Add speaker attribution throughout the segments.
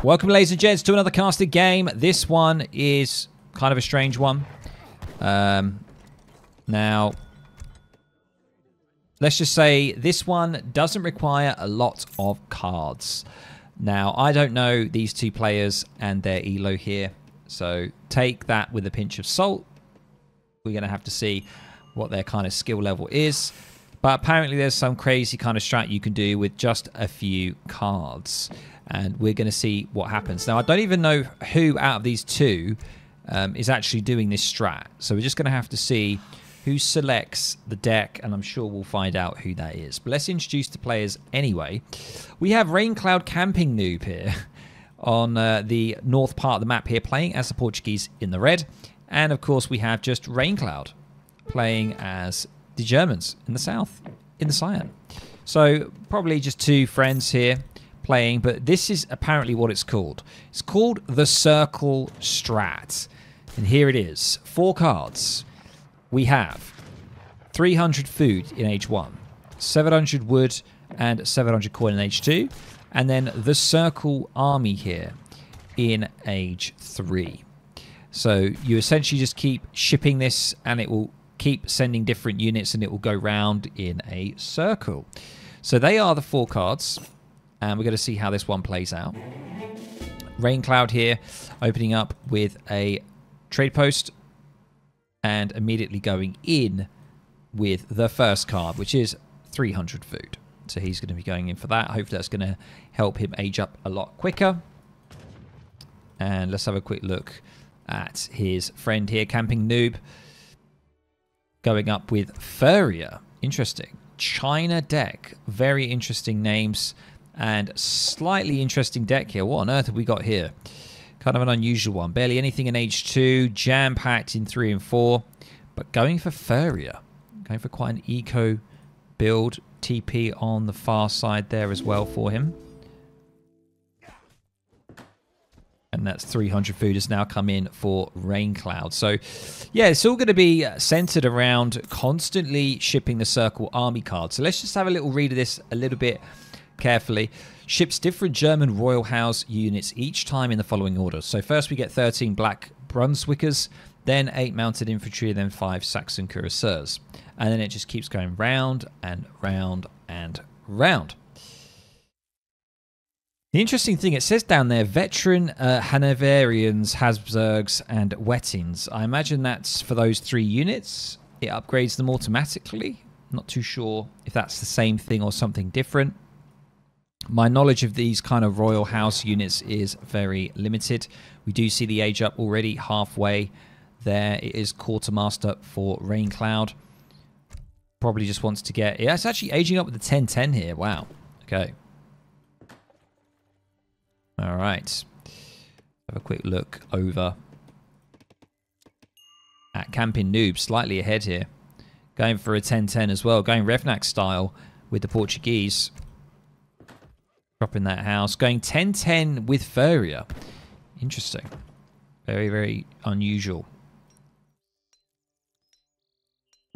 Speaker 1: Welcome, ladies and gents, to another casted game. This one is kind of a strange one. Now, let's just say this one doesn't require a lot of cards. Now, I don't know these two players and their elo here, so take that with a pinch of salt. We're going to have to see what their kind of skill level is. But apparently there's some crazy kind of strat you can do with just a few cards. And we're going to see what happens. Now, I don't even know who out of these two is actually doing this strat. So we're just going to have to see who selects the deck, and I'm sure we'll find out who that is. But let's introduce the players anyway. We have Raincloud Camping Noob here on the north part of the map here, playing as the Portuguese in the red. And, of course, we have just Raincloud playing as the Germans in the south, in the cyan. So probably just two friends here playing, but this is apparently what it's called. It's called the Circle Strat. And here it is. 4 cards. We have 300 food in H1, 700 wood and 700 coin in H2, and then the Circle Army here in H3. So you essentially just keep shipping this and it will keep sending different units and it will go round in a circle. So they are the 4 cards, and we're going to see how this one plays out. Raincloud here opening up with a trade post and immediately going in with the first card, which is 300 food. So he's going to be going in for that. Hopefully that's going to help him age up a lot quicker. And let's have a quick look at his friend here, Camping Noob, going up with Furia. Interesting. China deck. Very interesting names. And slightly interesting deck here. What on earth have we got here? Kind of an unusual one. Barely anything in H2. Jam-packed in 3 and 4. But going for Furia. Going for quite an eco build. TP on the far side there as well for him. And that's 300 food has now come in for Raincloud. So, yeah, it's all going to be centered around constantly shipping the Circle Army card. So let's just have a little read of this a little bit carefully. Ships different German Royal House units each time in the following order. So first we get 13 Black Brunswickers, then 8 Mounted Infantry, then 5 Saxon Cuirassiers. And then it just keeps going round and round and round. The interesting thing, it says down there, veteran Hanoverians, Habsburgs, and Wettins. I imagine that's for those 3 units. It upgrades them automatically. Not too sure if that's the same thing or something different. My knowledge of these kind of Royal House units is very limited. We do see the age up already halfway there. It is Quartermaster for Raincloud. Probably just wants to get... Yeah, it's actually aging up with the 1010 here. Wow. Okay. All right. Have a quick look over at Camping Noob. Slightly ahead here. Going for a 1010 as well. Going Revnak style with the Portuguese. Dropping that house. Going 1010 with Furia. Interesting. Very, very unusual.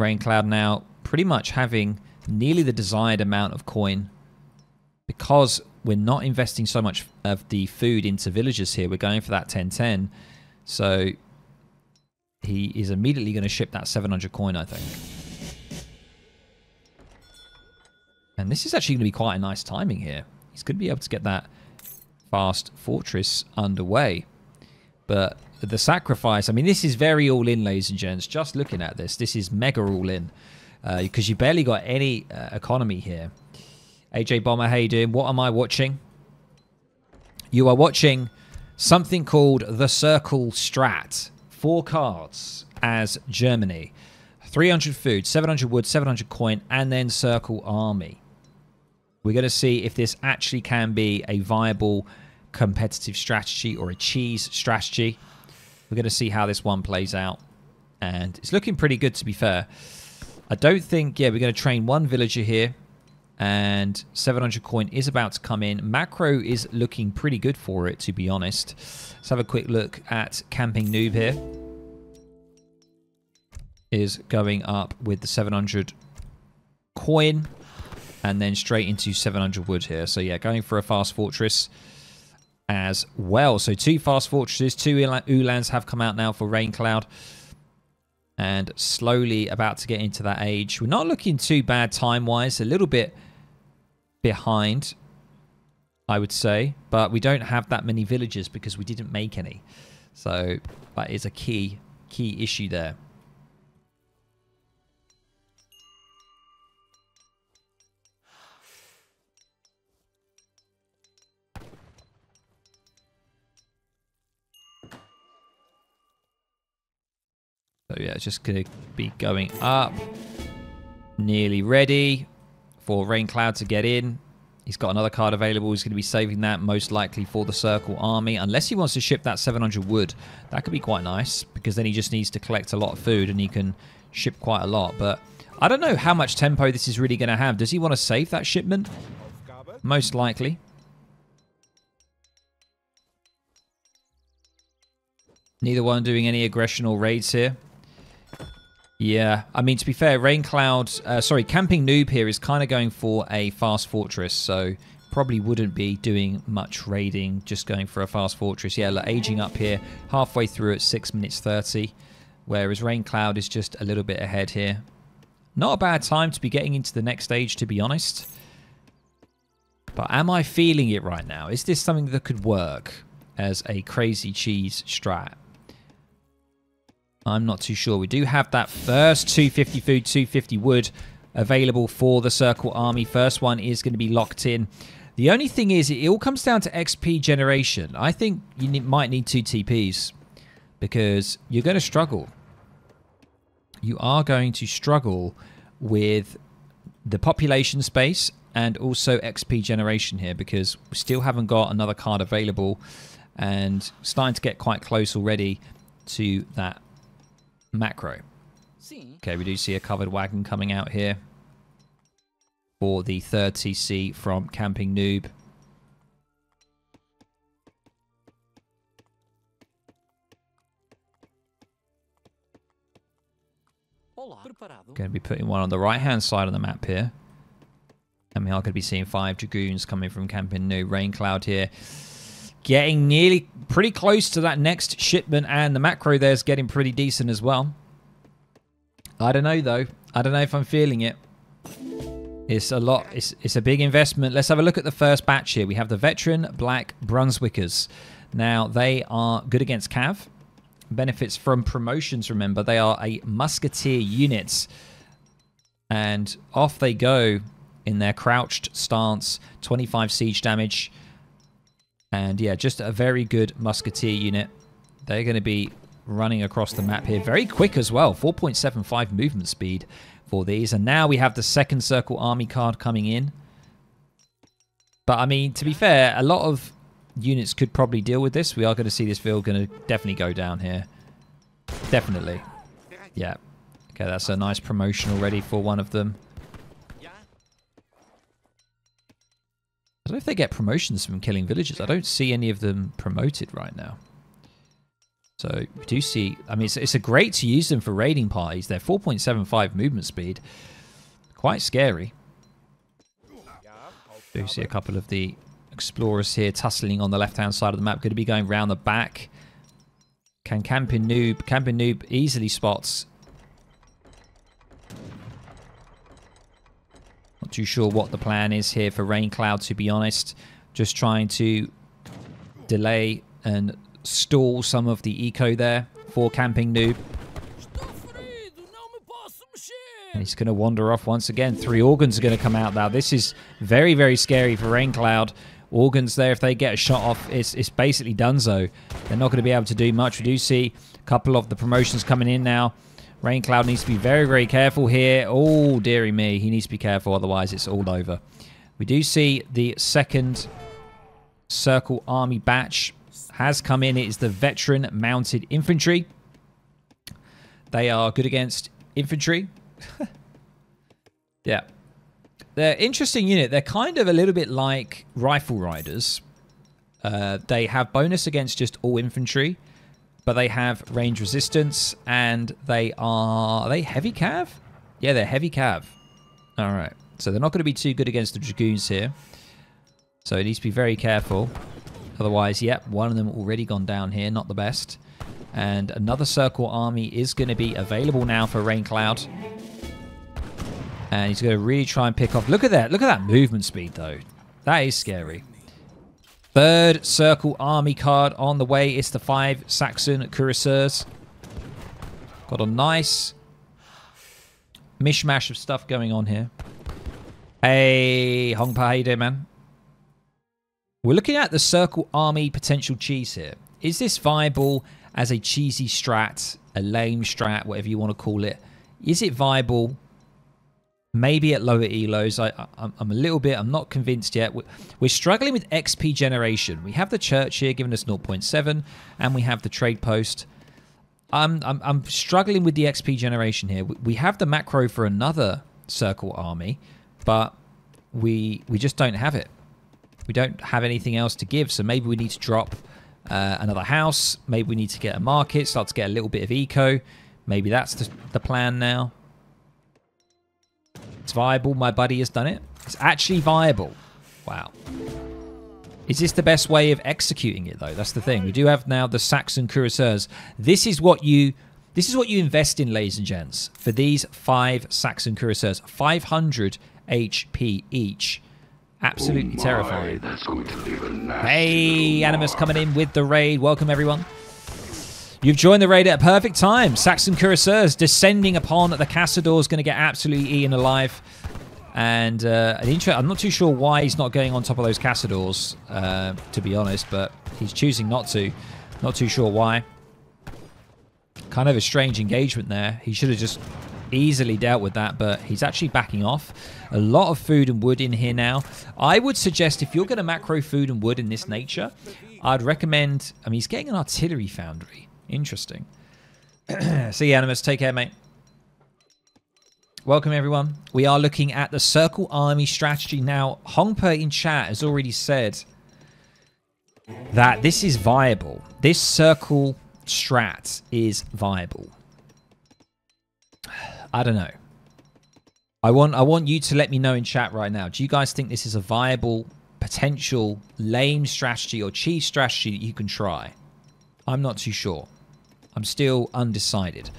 Speaker 1: Raincloud now pretty much having nearly the desired amount of coin. Because we're not investing so much of the food into villagers here. We're going for that 1010. So he is immediately going to ship that 700 coin, I think. And this is actually going to be quite a nice timing here. He's going to be able to get that fast fortress underway. But the sacrifice, I mean, this is very all-in, ladies and gents. Just looking at this, this is mega all-in. Because you barely got any economy here. AJ Bomber, how you doing? What am I watching? You are watching something called the Circle Strat. 4 cards as Germany. 300 food, 700 wood, 700 coin, and then Circle Army. We're going to see if this actually can be a viable competitive strategy or a cheese strategy. We're going to see how this one plays out. And it's looking pretty good, to be fair. I don't think... Yeah, we're going to train 1 villager here. And 700 coin is about to come in. Macro is looking pretty good for it, to be honest. Let's have a quick look at Camping Noob here. Is going up with the 700 coin. And then straight into 700 wood here. So yeah, going for a fast fortress. as well. So 2 fast fortresses, 2 Ulans have come out now for Raincloud. And slowly about to get into that age. We're not looking too bad time-wise. A little bit behind, I would say. But we don't have that many villagers because we didn't make any. So that is a key issue there. So yeah, it's just going to be going up. Nearly ready for Raincloud to get in. He's got another card available. He's going to be saving that most likely for the Circle Army. Unless he wants to ship that 700 wood. That could be quite nice. Because then he just needs to collect a lot of food and he can ship quite a lot. But I don't know how much tempo this is really going to have. Does he want to save that shipment? Most likely. Neither one doing any aggression or raids here. Yeah, I mean, to be fair, Camping Noob here is kind of going for a fast fortress, so probably wouldn't be doing much raiding, just going for a fast fortress. Yeah, look, aging up here, halfway through at 6 minutes 30, whereas Raincloud is just a little bit ahead here. Not a bad time to be getting into the next stage, to be honest. But am I feeling it right now? Is this something that could work as a crazy cheese strat? I'm not too sure. We do have that first 250 food, 250 wood available for the Circle Army. First one is going to be locked in. The only thing is, it all comes down to XP generation. I think you might need 2 TPs because you're going to struggle. You are going to struggle with the population space and also XP generation here because we still haven't got another card available and starting to get quite close already to that macro. Okay, we do see a covered wagon coming out here for the 3rd TC from Camping Noob. Going to be putting one on the right-hand side of the map here. And we are going to be seeing 5 Dragoons coming from Camping Noob. Raincloud here. Getting nearly pretty close to that next shipment, and the macro there's getting pretty decent as well. I don't know, though. I don't know if I'm feeling it. It's a lot. It's a big investment. Let's have a look at the first batch here. We have the Veteran Black Brunswickers. Now, they are good against Cav. Benefits from promotions, remember. They are a musketeer unit. And off they go in their crouched stance. 25 siege damage. And yeah, just a very good musketeer unit. They're going to be running across the map here. Very quick as well. 4.75 movement speed for these. And now we have the 2nd Circle Army card coming in. But I mean, to be fair, a lot of units could probably deal with this. We are going to see this field going to definitely go down here. Definitely. Yeah. Okay, that's a nice promotion already for one of them. I don't know if they get promotions from killing villagers. I don't see any of them promoted right now. So we do see, I mean, it's a great to use them for raiding parties. They're 4.75 movement speed. Quite scary. Do see a couple of the explorers here tussling on the left-hand side of the map. Going to be going round the back. Can Camping Noob easily spots. Not too sure what the plan is here for Raincloud, to be honest. Just trying to delay and stall some of the eco there for Camping Noob. And he's going to wander off once again. 3 organs are going to come out now. This is very, very scary for Raincloud. Organs there, if they get a shot off, it's basically donezo. They're not going to be able to do much. We do see a couple of the promotions coming in now. Raincloud needs to be very, very careful here. Oh, dearie me. He needs to be careful, otherwise it's all over. We do see the 2nd Circle Army batch has come in. It is the Veteran Mounted Infantry. They are good against infantry. Yeah. They're an interesting unit. They're kind of a little bit like Rifle Riders. They have bonus against just all infantry. But they have range resistance, and are they heavy cav? Yeah, they're heavy cav. All right. So they're not going to be too good against the Dragoons here. So it needs to be very careful. Otherwise, yep, one of them already gone down here. Not the best. And another circle army is going to be available now for Raincloud. And he's going to really try and pick off. Look at that. Look at that movement speed, though. That is scary. Third circle army card on the way. It's the 5 Saxon cuirassiers. Got a nice mishmash of stuff going on here. Hey, Hongpa, how you doing, man? We're looking at the circle army potential cheese here. Is this viable as a cheesy strat, a lame strat, whatever you want to call it? Is it viable? Maybe at lower elos. I'm a little bit, I'm not convinced yet. We're struggling with XP generation. We have the church here giving us 0.7, and we have the trade post. I'm struggling with the XP generation here. We have the macro for another circle army, but we just don't have it. We don't have anything else to give, so maybe we need to drop another house. Maybe we need to get a market, start to get a little bit of eco. Maybe that's the plan now. It's viable. My buddy has done it. It's actually viable. Wow. Is this the best way of executing it, though? That's the thing. We do have now the Saxon cuirassiers. This is what you invest in, ladies and gents, for these 5 Saxon cuirassiers. 500 HP each. Absolutely terrifying.
Speaker 2: That's going to leave a nasty
Speaker 1: hey, Animus coming in with the raid. Welcome, everyone. You've joined the raid at a perfect time. Saxon cuirassiers descending upon the Cassador is going to get absolutely eaten alive. And I'm not too sure why he's not going on top of those Cassadors, to be honest, but he's choosing not to. Not too sure why. Kind of a strange engagement there. He should have just easily dealt with that, but he's actually backing off. A lot of food and wood in here now. I would suggest if you're going to macro food and wood in this nature, I'd recommend... I mean, he's getting an artillery foundry. Interesting. See you, Animus. Take care, mate. Welcome, everyone. We are looking at the circle army strategy now. Hongpa in chat has already said that this is viable. This circle strat is viable. I don't know. I want you to let me know in chat right now. Do you guys think this is a viable, potential, lame strategy or cheese strategy that you can try? I'm not too sure. I'm still undecided.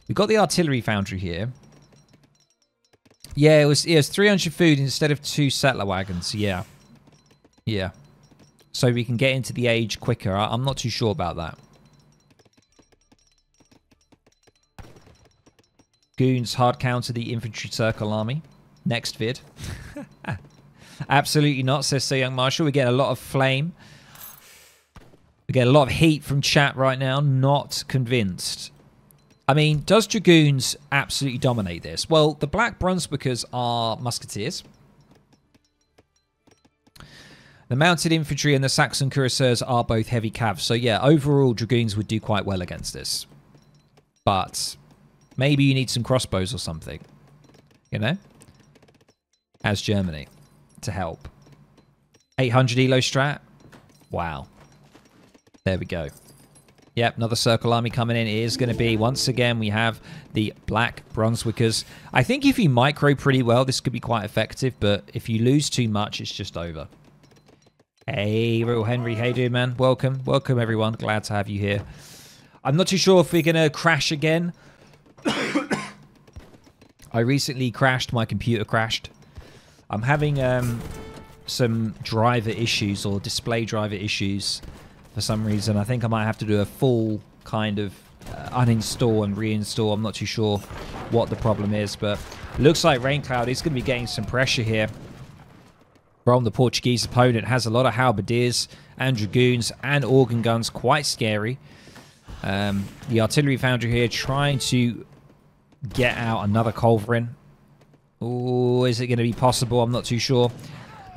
Speaker 1: We've got the artillery foundry here. Yeah, it was 300 food instead of 2 settler wagons. Yeah. Yeah. So we can get into the age quicker. I'm not too sure about that. Goons hard counter the infantry circle army. Next vid. Absolutely not, says Sir Young Marshall. We get a lot of flame. We get a lot of heat from chat right now. Not convinced. I mean, does Dragoons absolutely dominate this? Well, the Black Brunswickers are musketeers. The mounted infantry and the Saxon cuirassiers are both heavy cav. So yeah, overall, Dragoons would do quite well against this. But maybe you need some crossbows or something. You know? As Germany. To help. 800 elo strat. Wow. There we go. Yep, another circle army coming in. It is going to be, once again, we have the Black Brunswickers. I think if you micro pretty well, this could be quite effective, but if you lose too much, it's just over. Hey, Real Henry. How you doing, man? Welcome. Welcome, everyone. Glad to have you here. I'm not too sure if we're going to crash again. I recently crashed. My computer crashed. I'm having some driver issues or display driver issues. For some reason, I think I might have to do a full kind of uninstall and reinstall. I'm not too sure what the problem is, but looks like Raincloud is going to be getting some pressure here from the Portuguese opponent. Has a lot of halberdiers and dragoons and organ guns. Quite scary. The artillery foundry here trying to get out another culverin. Oh, is it going to be possible? I'm not too sure.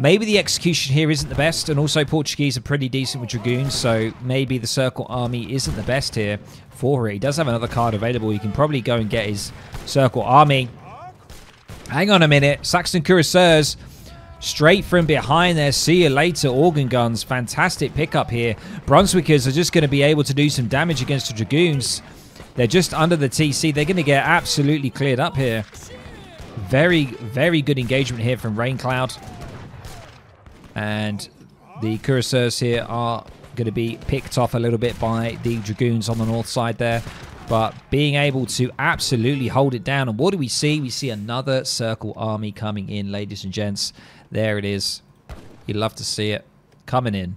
Speaker 1: Maybe the execution here isn't the best, and also Portuguese are pretty decent with dragoons, so maybe the circle army isn't the best here for it. He does have another card available. He can probably go and get his circle army. Hang on a minute. Saxon cuirassiers straight from behind there. See you later. Organ guns. Fantastic pickup here. Brunswickers are just going to be able to do some damage against the dragoons. They're just under the TC. They're going to get absolutely cleared up here. Very, very good engagement here from Raincloud. And The cuirassiers here are going to be picked off a little bit by the dragoons on the north side there. But being able to absolutely hold it down. And what do we see? We see another circle army coming in, ladies and gents. There it is. You'd love to see it. Coming in.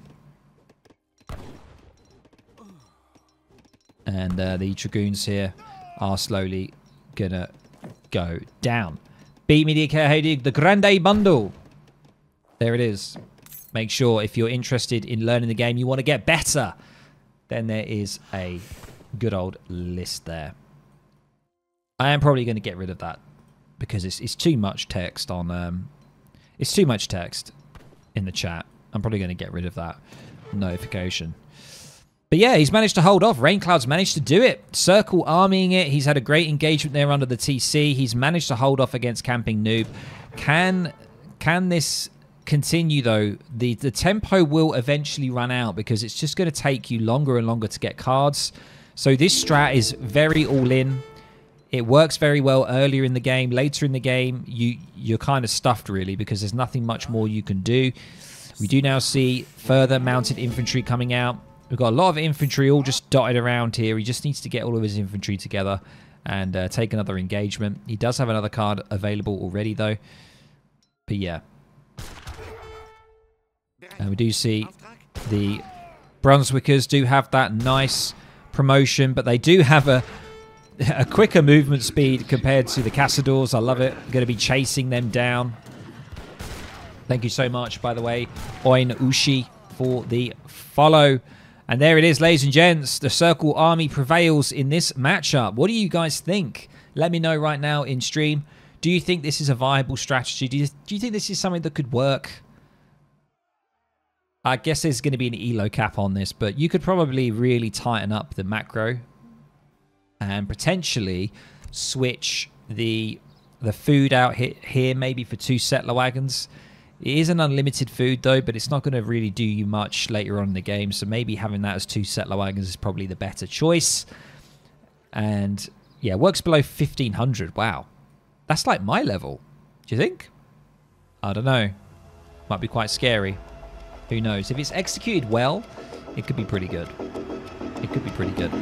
Speaker 1: And the dragoons here are slowly going to go down. Beat me the Grande Bundle. There it is. Make sure if you're interested in learning the game, you want to get better, then there is a good old list there. I am probably going to get rid of that because it's too much text on it's too much text in the chat. I'm probably going to get rid of that notification. But yeah, he's managed to hold off. Raincloud's managed to do it. Circle armying it. He's had a great engagement there under the TC. He's managed to hold off against Camping Noob. Can this continue though? The tempo will eventually run out because it's just going to take you longer and longer to get cards. So this strat is very all in. It works very well earlier in the game. Later in the game, you're kind of stuffed really because there's nothing much more you can do. We do now see further mounted infantry coming out. We've got a lot of infantry all just dotted around here. He just needs to get all of his infantry together and take another engagement. He does have another card available already though. But yeah. And we do see the Brunswickers do have that nice promotion, but they do have a quicker movement speed compared to the Cassadors. I love it. I'm going to be chasing them down. Thank you so much, by the way, Oin Ushi, for the follow. And there it is, ladies and gents. The Circle Army prevails in this matchup. What do you guys think? Let me know right now in stream. Do you think this is a viable strategy? Do you think this is something that could work? I guess there's going to be an elo cap on this, but you could probably really tighten up the macro and potentially switch the food out here maybe for 2 settler wagons. It is an unlimited food though, but it's not going to really do you much later on in the game, so maybe having that as 2 settler wagons is probably the better choice. And yeah, works below 1500. Wow, that's like my level. Do you think? I don't know. Might be quite scary. Who knows? If it's executed well, it could be pretty good. It could be pretty good.